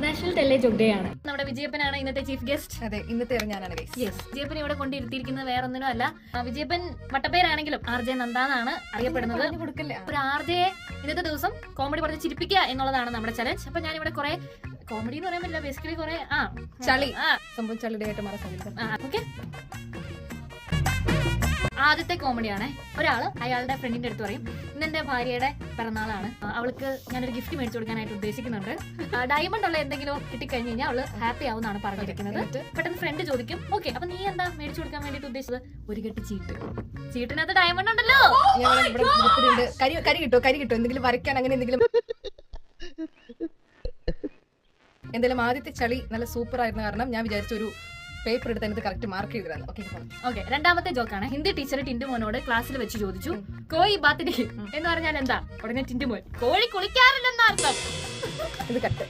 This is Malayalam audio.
ഇന്റർനാഷണൽ ടെലിജോക്ക് ഡേ ആണ്. നമ്മുടെ വിജയപ്പനാണ് ഇന്നത്തെ ചീഫ് ഗസ്റ്റ്. അതെ, ഇന്നത്തെ ഞാനാണ്. വിജയപ്പൻ ഇവിടെ കൊണ്ടിരുത്തിയിരിക്കുന്നത് വേറൊന്നിനും അല്ല. വിജയപ്പൻ വട്ടപ്പേരാണെങ്കിലും RJ നന്ദ എന്നാണ് അറിയപ്പെടുന്നത്. ഒരു RJ ഇന്നത്തെ ദിവസം കോമഡി പറഞ്ഞ് ചിരിപ്പിക്കുക എന്നുള്ളതാണ് നമ്മുടെ ചലഞ്ച്. അപ്പൊ ഞാനിവിടെ കുറെ കോമഡി എന്ന് പറയാൻ പറ്റില്ല, ബേസിക്കലി കുറെ ചളി സംഭവം ചളിയുടെ ആയിട്ട് മാറാൻ. ഓക്കെ, ആദ്യത്തെ കോമഡിയാണ്. ഒരാള് അയാളുടെ ഫ്രണ്ടിന്റെ അടുത്ത് പറയും, ഇന്നെന്റെ ഭാര്യയുടെ പിറന്നാളാണ്, അവൾക്ക് ഞാനൊരു ഗിഫ്റ്റ് മേടിച്ചു കൊടുക്കാനായിട്ട് ഉദ്ദേശിക്കുന്നുണ്ട്, ഡയമണ്ട് ഉള്ള എന്തെങ്കിലും കിട്ടിക്കഴിഞ്ഞ് കഴിഞ്ഞാൽ അവള് ഹാപ്പി ആവുന്നതാണ് പറഞ്ഞിരിക്കുന്നത്. പെട്ടെന്ന് ഫ്രണ്ട് ചോദിക്കും, ഓക്കെ അപ്പൊ നീ എന്താ മേടിച്ചു കൊടുക്കാൻ വേണ്ടിട്ട് ഉദ്ദേശിച്ചത്? ഒരു കെട്ട് ചീട്ട്. ചീട്ടിനകത്ത് ഡയമണ്ട് ഉണ്ടല്ലോ. കരി കിട്ടോ എന്തെങ്കിലും വരയ്ക്കാൻ, അങ്ങനെ എന്തെങ്കിലും ആദ്യത്തെ ചളി നല്ല സൂപ്പർ ആയിരുന്ന കാരണം ഞാൻ വിചാരിച്ച ഒരു പേപ്പർ എടുത്ത് അതിനകത്ത് കറക്റ്റ് മാർക്ക് ചെയ്തിരുന്നു. ഓക്കെ, രണ്ടാമത്തെ ജോക്കാണ്. ഹിന്ദി ടീച്ചർ ടിന്റുമോനോട് ക്ലാസ്സിൽ വെച്ച് ചോദിച്ചു, കോയി ബാത്തിരി എന്ന് പറഞ്ഞാൽ എന്താ? ഉടനെ ടിന്റുമോൻ, കോഴി കുളിക്കാറില്ലെന്ന അർത്ഥം. ഇത് കട്ട്